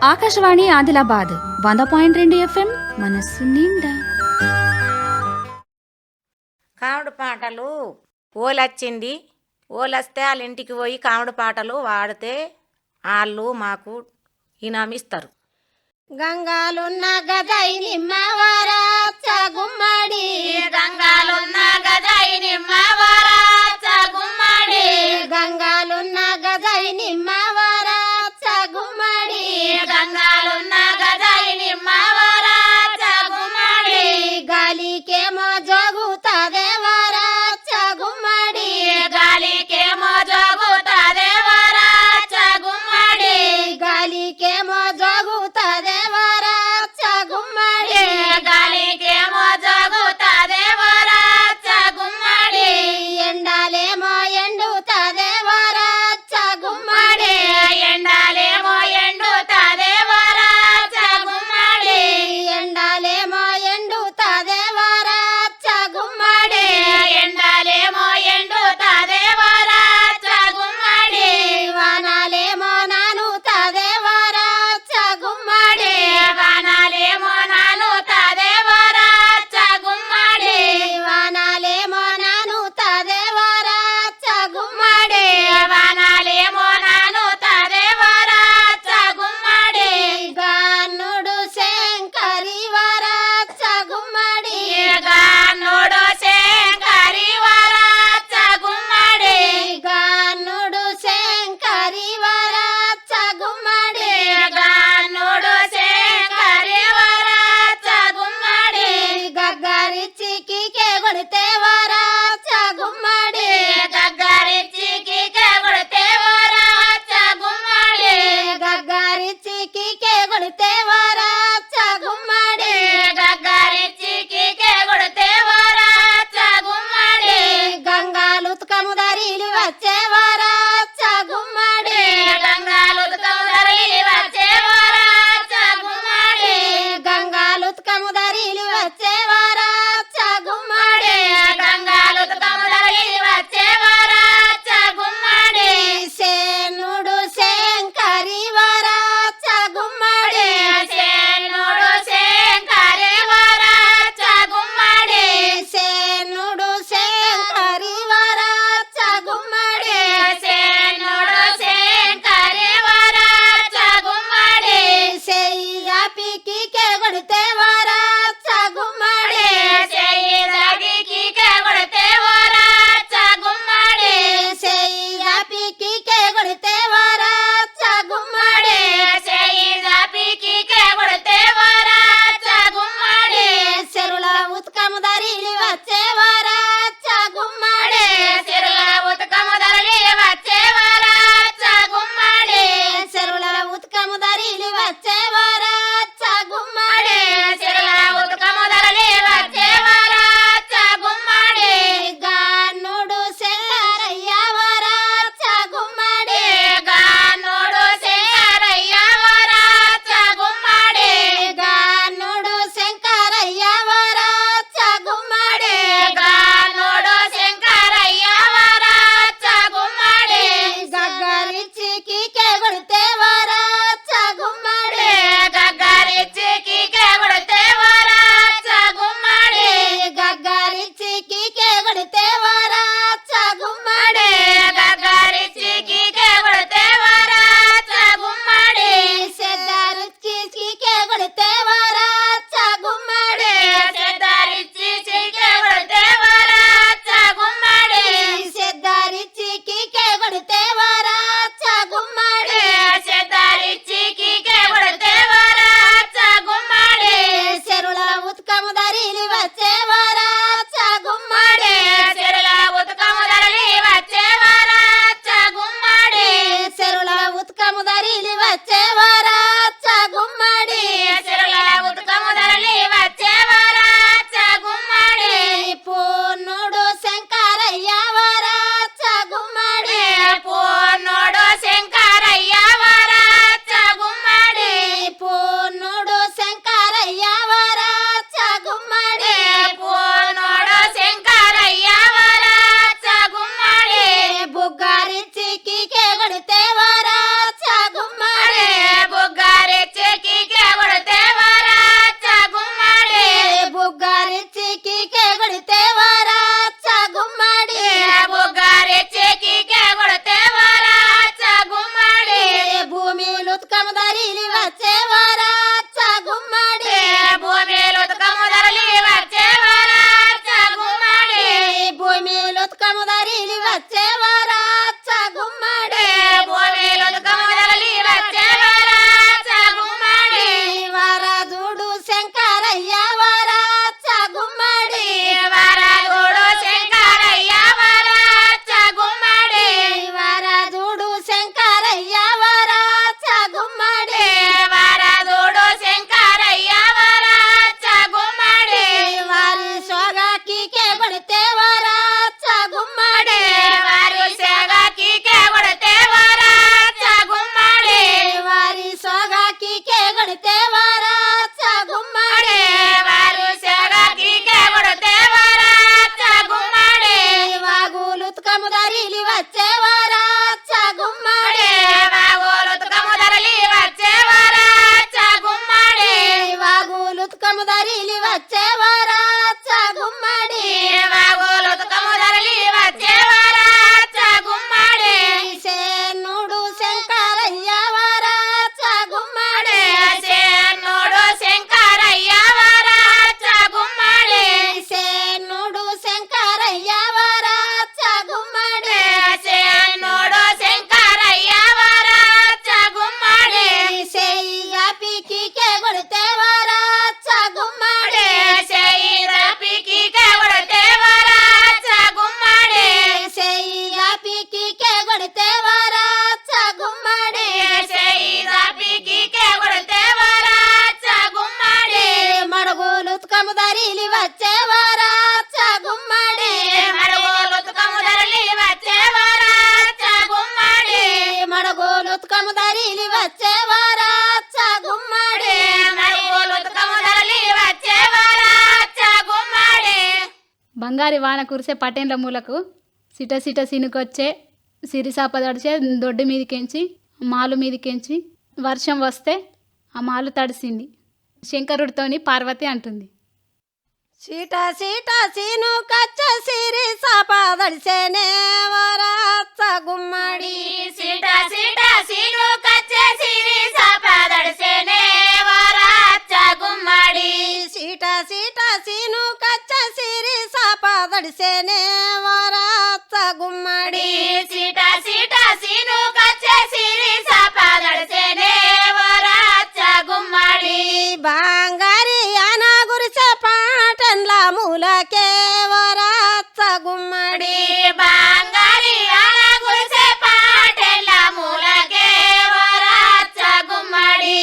Akashvani Adilabad 100.2 FM మనస్సు నిండా. కాముడు పాటలు ఓలొచ్చింది. ఓలొస్తే వాళ్ళ ఇంటికి పోయి కాముడు పాటలు వాడితే వాళ్ళు మాకు ఇనామిస్తారు. గంగాలున్న గదై నిమ్మవరాచ గుమ్మడి, గంగాలున్న గదై నిమ్మవరాచ గుమ్మడి, గంగాలున్న గదై నిమ్మవరాచ గుమ్మడి, గంగాలున్న గదై నిమ్మవరాచ గుమ్మడి, గాలికేమో జోగుతదే వరాచ గుమ్మడి, గాలికేమో జోగుతదే వరాచ గుమ్మడి, గాలికేమో జోగుతదే వరాచ గుమ్మడి, గాలికేమో జోగుతదే వరాచ గుమ్మడి, ఎండాలేమో ఎండుతదే వరాచ గుమ్మడి, ఎండాలేమో ఎండుతదే వరాచ గుమ్మడి, ఎండాలేమో ఎండుతదే వరాచ గుమ్మడి, ఎండాలేమో ఎండుతదే వరాచ గుమ్మడి, వానాలేమో నానుతదే వరాచ గుమ్మడి, వానాలేమో నానుతదే వరాచ గుమ్మడి, వానాలేమో నానుతదే వరాచ గుమ్మడి, వానాలేమో నానుతదే వరాచ గుమ్మడి, గానుడు శంకరి వరాచ గుమ్మడి, గానుడు శంకరి వరాచ గుమ్మడి, గానుడు శంకరి వరాచ గుమ్మడి, గానుడు శంకరి వరాచ గుమ్మడి, గగ్గరిచికి కొడితే వరాచ గుమ్మడి, గగ్గరిచికి కొడితే వరాచ గుమ్మడి, గగ్గరిచికి కొడితే వరాచ గుమ్మడి, గగ్గరిచికి కొడితే వరాచ గుమ్మడి, గంగాలుత్కము దరిలి వచ్చే వరాచ గుమ్మడి, గంగాలుత్కము దరిలి వచ్చే వరాచ గుమ్మడి, గంగాలుత్కము దరిలి వచ్చే వరాచ గుమ్మడి, గంగాలుత్కము దరిలి వచ్చే వరాచ గుమ్మడి, శేనుడు శంకరి వరాచ గుమ్మడి, శేనుడు శంకరి వరాచ గుమ్మడి, శేనుడు శంకరి వరాచ గుమ్మడి, శేనుడు శంకరి వరాచ గుమ్మడి, శయ్యాపికి కొడితే వరాచ గుమ్మడి, శయ్యదగికి కొడితే వరాచ గుమ్మడి, శయ్యాపికి కొడితే వరాచ గుమ్మడి, శయ్యదగికి కొడితే వరాచ గుమ్మడి, చెరుల ఉత్కము దరిలి వచ్చే వరాచ గుమ్మడి, సిరుల ఉతకము దరలి వచ్చే వరాచ గుమ్మడి, చెరుల ఉత్కము దరిలి వచ్చే వరాచ గుమ్మడి, సిరుల ఉతకము దరలి వచ్చే వరాచ గుమ్మడి, గానుడు శంకరయ్య వరాచ గుమ్మడి, వచ్చేవారాచ గుమ్మడి మరుగులు ఉతకము ధరలి వచ్చేవారాచ గుమ్మడి బంగారి వాన కురిసే పటేండ్ల మూలకు సిట సిట సినుకొచ్చే సిరిసాప తడిచే దొడ్డు మీదికెంచి మాలు మీదికెంచి వర్షం వస్తే ఆ మాలు తడిసింది. శంకరుడితోని పార్వతి అంటుంది, సీట సీట సీను కచ్చ సిరి సాపదడిసేనే వరాచ గుమ్మడి సీట సీట సీను కచ్చే సిరి సాపదడిసేనే వరాచ గుమ్మడి సీట సీట సీను కచ్చ సిరి సాపదడిసేనే వరాచ గుమ్మడి సీట సీట సీను కచ్చే సిరి సాపదడిసేనే వరాచ గుమ్మడి బంగారి ఆన గురిసే పాటన్ల మూలకే వరాచ గుమ్మడి బంగారి ఆల గురిసే పాటెల మూలకే వరాచ గుమ్మడి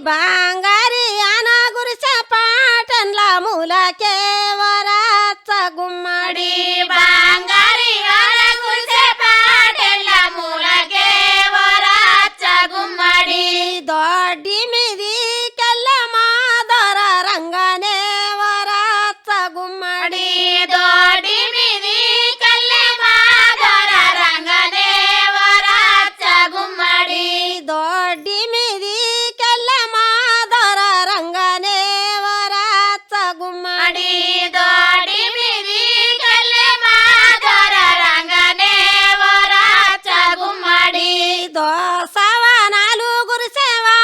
బంగారి ఆన గురిసే పాటన్ల మూలకే వరాచ గుమ్మడి బంగారి ఆల గురిసే పాటెల మూలకే వరాచ గుమ్మడి దొడ్డి మీది కెల్లమా దొర రంగనే వరాచ గుమ్మడి దోడి మీది కల్లె మాధర రంగనే వరాచ గుమ్మడి దొడ్డి మీది కెల్లమా దొర రంగనే వరాచ గుమ్మడి దోడి మీది కల్లె మాధర రంగనే వరాచ గుమ్మడి దోసవనాలు గురిసేవా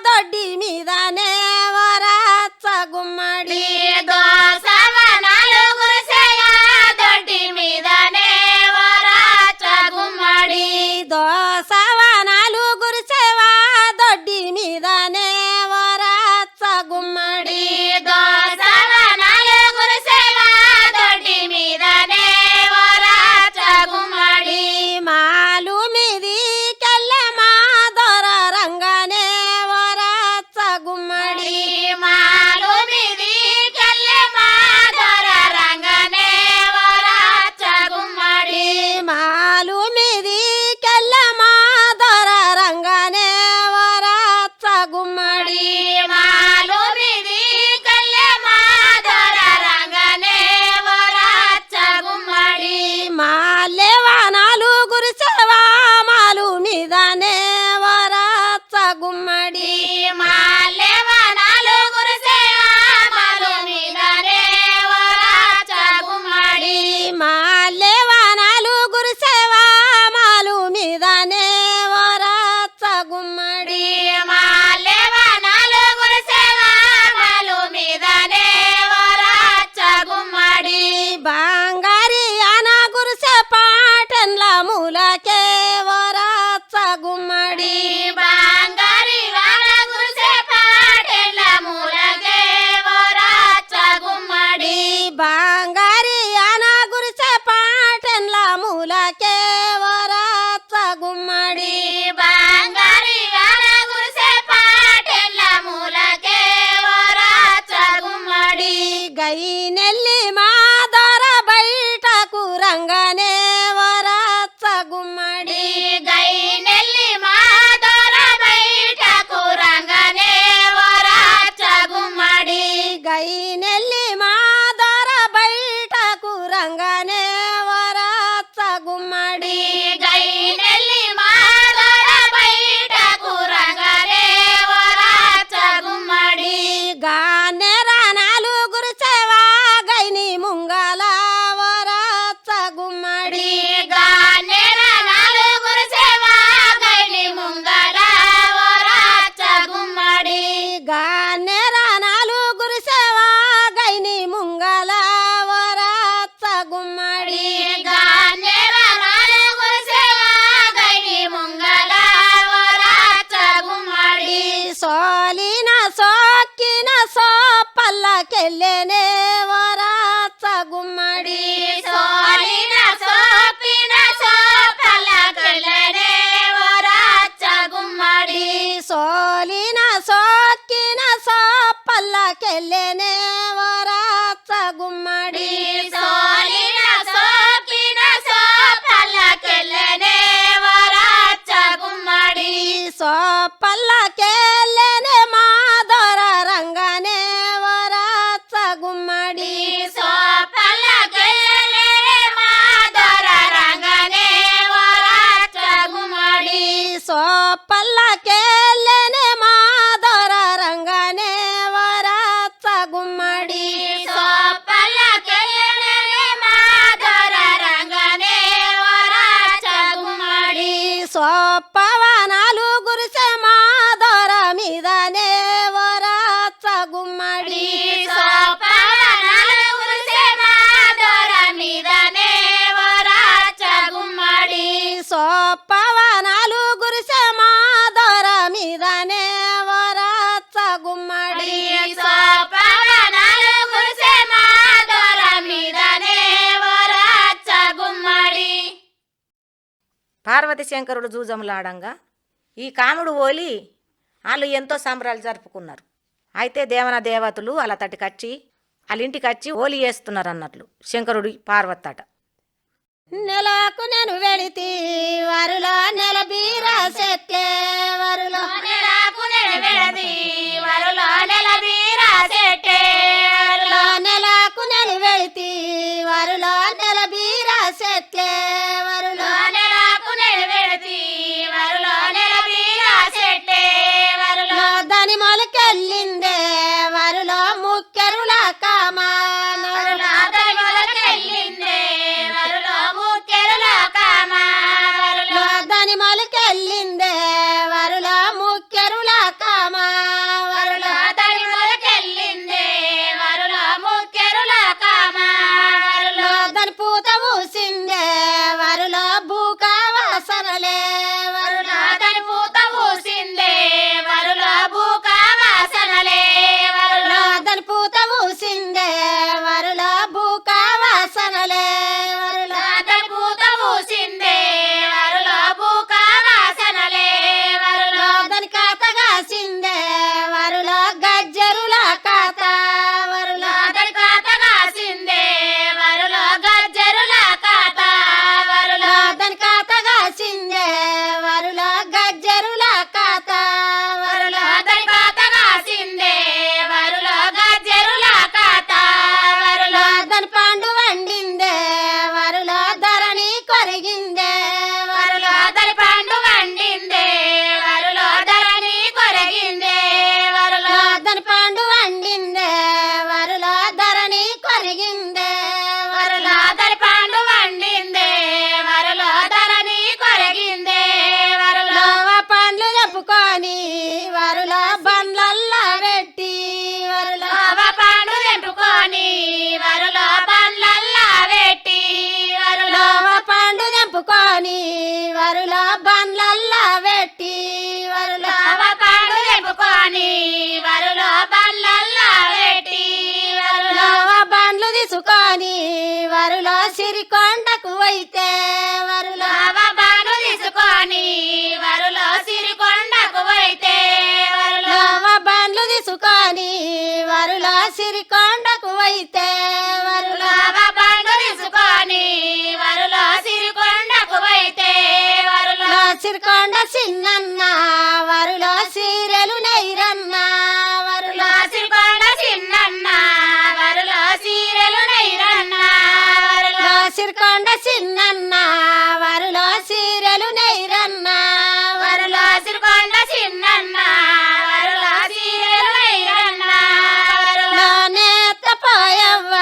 దొడ్డి మీదనే వరాచ గుమ్మడి దోసవనాలు గురిసెయ దొడ్డి మీదనే వరాచ గుమ్మడి దోసవనాలు గురిసేవా దొడ్డి మీదనే వరాచ గుమ్మడి దోసవనాలు గురిసెయ దొడ్డి మీదనే వరాచ గుమ్మడి మాలు మీది కెల్లమా దొర రంగనే వరాచ గుమ్మడి మాలు మీది కల్లె మాధర రంగనే వరాచ గుమ్మడి మాలు మీది కెల్లమా దొర రంగనే వరాచ గుమ్మడి మాలు మీది కల్లె మాధర రంగనే వరాచ గుమ్మడి మాల్యవానాలు గురిసేవా మాలు మీదనే వరాచ గుమ్మడి మాల్యవనాలు గురిసెయ మాలు మీదనే వరాచ గుమ్మడి మాల్యవానాలు గురిసేవా మాలు మీదనే వరాచ గుమ్మడి మాల్యవనాలు గురిసెయ మాలు మీదనే వరాచ గుమ్మడి బంగారి ఆన గురిసే పాటన్ల మూలకే వరాచ గుమ్మడి బంగారి వాన గురిసె పాటెల మూలకే వరాచ గుమ్మడి బంగారి ఆన గురిసే పాటన్ల మూలకే వరాచ గుమ్మడి బంగారి వాన గురిసె పాటెల మూలకే వరాచ గుమ్మడి గైనెల్లి మా దొర బయటకు రంగనే వరాచ గుమ్మడి గైనెల్లి మాధర బయటకు రంగనే వరాచ గుమ్మడి గైనెల్లి మా దొర బయటకు రంగనే వరాచ గుమ్మడి గైనెల్లి మాధర బయటకు రంగనే వరాచ గుమ్మడి గానెరానాలు గురిసేవా గైని ముంగల వరాచ గుమ్మడి గానెరనాలు గురిసెవా గైని ముంగల వరాచ గుమ్మడి గానెరానాలు గురిసేవా గైని ముంగల వరాచ గుమ్మడి గానెరనాలు గురిసెవా గైని ముంగల వరాచ గుమ్మడి సోలిన సోక్కిన సోపల్లకెళ్ళెనే వరాచ గుమ్మడి సోలిన సోపిన సోపలకలనే వరాచ గుమ్మడి సోలిన సోక్కిన సోపల్లకెళ్ళెనే వరాచ గుమ్మడి సోలిన సోపిన సోపలకలనే వరాచ గుమ్మడి సో పల్లకెళ్ళనే మా దొర రంగనే వరాచ గుమ్మడి సోపల్లకెళ్ళే మా దొర రంగనే వరాచ గుమ్మడి సో పల్లకెళ్ళనే మా దొర రంగనే వరాచ గుమ్మడి సోపల్లకెళ్ళే మా దొర రంగనే వరాచ గుమ్మడి సో పవనాలు గురిసే మా దొర మీదనే వరాచ గుమ్మడి సోపవనాలు కురిసే మా దొర మీదనే వరాచ గుమ్మడి సో పవనాలు గురిసే మా దొర మీదనే వరాచ గుమ్మడి సోపవనాలు కురిసే మా దొర మీదనే వరాచ గుమ్మడి పార్వతి శంకరుడు జూజములాడంగా ఈ కాముడు ఓలి వాళ్ళు ఎంతో సంబరాలు జరుపుకున్నారు. అయితే దేవన దేవతలు అలా తటికచ్చి వాళ్ళ ఇంటికి వచ్చి ఓలి వేస్తున్నారు అన్నట్లు శంకరుడి పార్వతట. నెలకు నేను వెళితి వరులో నెల బీరా చెట్లే వరులో నెలకు నేను వెళది వరులో నెల బీరా చెట్టే వరులో నెలకు నేను వెళితి వరులో నెల బీరా చెట్లే వరులో నెలకు నేను వెళది వరులో నెల బీరా చెట్టే వరులో దాని మొలకెళ్ళిందే వరులో ముక్కెరుల కామాన వరులో దాని మొలకెళ్ళిందే వరులో ముక్కెరుల కామ వరులో దాని మొలకెళ్ళిందే వరులో ముక్కెరుల కామా వరులో దాని మొలకెళ్ళిందే వరులో ముక్కెరుల కామ వరులో దాని పూత ఊసిందే వరులో బూక వాసనలే వరులో దాని పూత పూసిందే వరులో భూక వాసనలే వరులో దాని పూత ఊసిందే వరులో బూక వాసనలే వరులో దాని పూత పూసిందే వరులో భూక వాసనలే వరులో దాని కాతగాసిందే వరులో గజ్జరుల కాత వరులో దాని కాత కాసిందే వరులో గజ్జరుల కాత వరులో దాని కాతగాసిందే వరులో గజ్జరుల కాత వరులో వరులో దాని కాత కాసిందే వరులో గజ్జరుల కాత వరులో దాని పండు వండిందే వరులో ధరణి కొరిగిందే వరులో దాని పండు వండిందే వరులో ధరణి కొరగిందే వరులో దాని పండు వండిందే వరులో ధరణి కొరిగిందే వరులో దాని పండు వండిందే వరులో ధరణి కొరగిందే వరులో పండ్లు చెప్పుకొని వరులో బండ్లల్లా పెట్టి వరులో పండు తెంపుకొని వరులో బండ్లల్లా పెట్టి వరులో పండు తెంపుకొని వరులో బండ్లల్లా పెట్టి వరులో పండు తెంపుకొని వరులో బండ్లల్లా పెట్టి వరులో బండ్లు తీసుకొని వరులో సిరికొండకు పోయితే వరులో బాను తీసుకొని వరులో సిరికొండకు పోయితే వరులో బండ్లు తీసుకొని వరులో సిరికొండకు పోయితే వరులో బండు తీసుకొని వరులో సిరికొండకు పోయితే వరులో సిరికొండ చిన్నన్న వరులో సీరెలు నెయ్యరన్న వరులో సిరికొండ చిన్నన్న వరులో సీరెలు నెయ్యరన్న వరులో సిరికొండ చిన్నన్న వరులో సీరెలు నెయ్యరన్న వరులో సిరికొండ చిన్నన్న వరులో సీరెలు నెయ్యరన్న వరులో నేత పోయవ్వ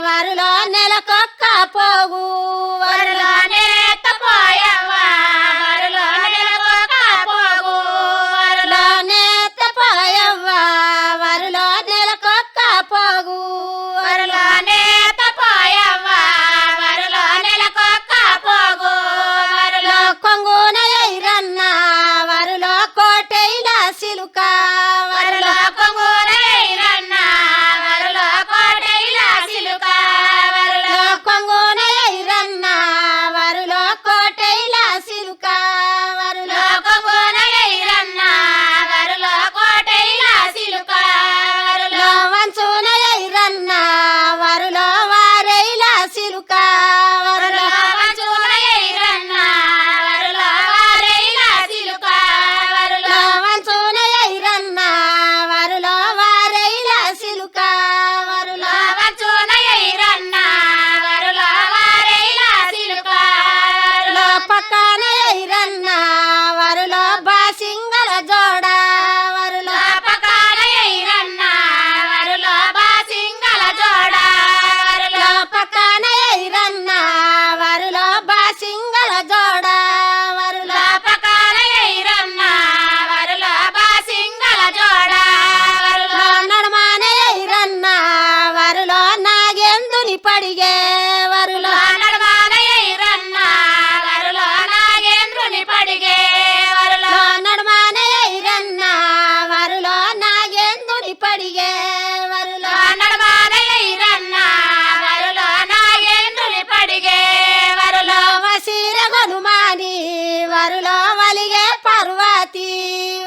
వరులో నెలకొక్క పోగు వరులో వరులో నేత పోయవ్వ వరులో నెలకొక్క పోగు పార్వతి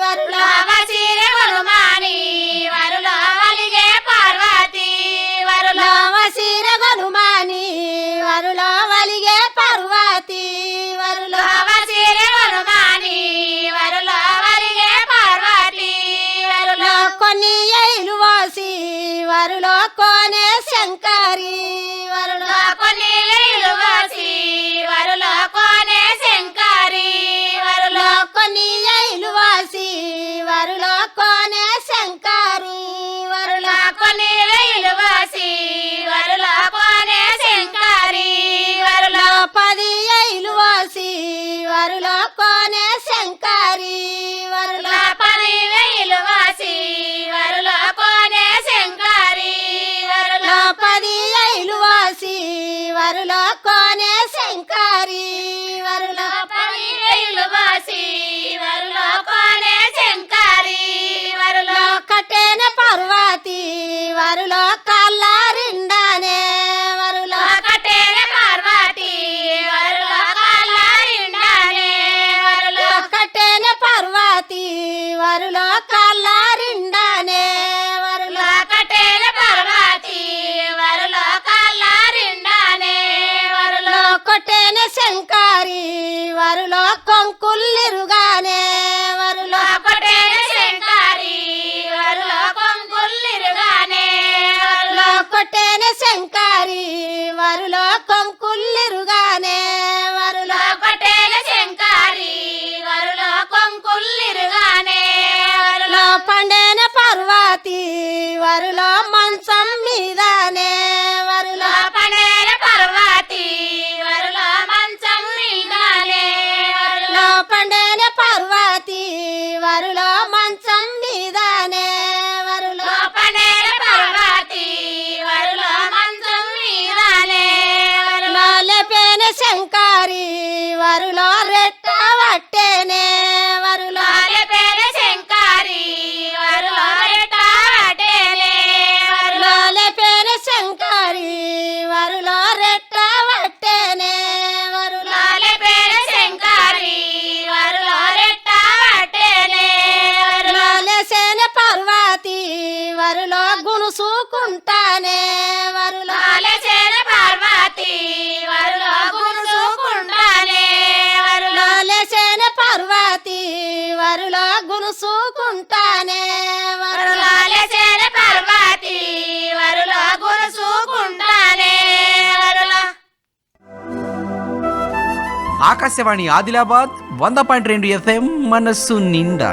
వరులో వసిరి కొనుమాని వరులో వలిగే పార్వతి వరులో వసిర గనుమాని వరులో వలిగే పార్వతి వరులో వసిరి కొనుమాని వరులో వలిగే పార్వతి వరులో కొన్ని ఏలు వాసి వరులో కోనే శంకరి వరులో కొన్ని ఏళ్ళు వాసి వరులో కోనే శంకరి వరులో కొన్ని ఏలు వాసి వరులో కోనే శంకరి వరులో కొన్ని ఏళ్ళు వాసి వరులో కోనే శంకరి వరులో 10 ఏలు వాసి వరులో కోనే శంకరి వరులో 10 ఏళ్ళు వాసి వరులో కోనే శంకరి వరులో 10 ఏలు వాసి వరులో కోనే శంకరి వరులో 10 ఏళ్ళు వాసి వరులో కోనే శంకరి వరులో కట్టేన పార్వతి వరులో కల్లారిండానే వరులో కట్టేన పార్వతి వరులో కల్లారిండానే వరులో కట్టేన పార్వతి వరులో కల్లారిండానే వరులో కట్టేన పార్వతి వరులో కల్లారిండానే వరులో కొట్టేన శంకరి వరులో కొంకుల్లిరుగానే వరులో కట్టేన శంకరి వరులో కొంగుల్లిరుగానే వరులో కొట్టేన శంకరి వరులో కొంకుల్లిరుగానే వరులో కట్టేన శంకరి వరులో కొంగుల్లిరుగానే వరులో పండేన పార్వతి వరులో మంచం మీదనే వరులో పనేర పార్వతి వరులో మంచం మీదనే వరులో పండేన పార్వతి వరులో మంచం మీదనే వరులో పనేర పార్వతి వరులో మంచం మీదనే వరులో లేపేన శంకరి వరులో రెట్ట వట్టేనే వరులో పేర శంకరి వరులో రెట్టాటేనే వరులో లేపేన శంకరి వరులో రెట్ట వట్టేనే వరులో పేర శంకరి వరులో రెట్టాటేనే వరులో లేసేన పార్వతి వరులో గునుసుకుంటానే వరులో చేర పార్వతి వరులో గురుసుకుంటానే వరులో లేసేన పార్వతి వరులో గునుసుకుంటానే వరులో చేర పార్వతి వరులో గురుసుకుంటానే వరులో ఆకాశవాణి ఆదిలాబాద్ 100.2 FM మనస్సు నిండా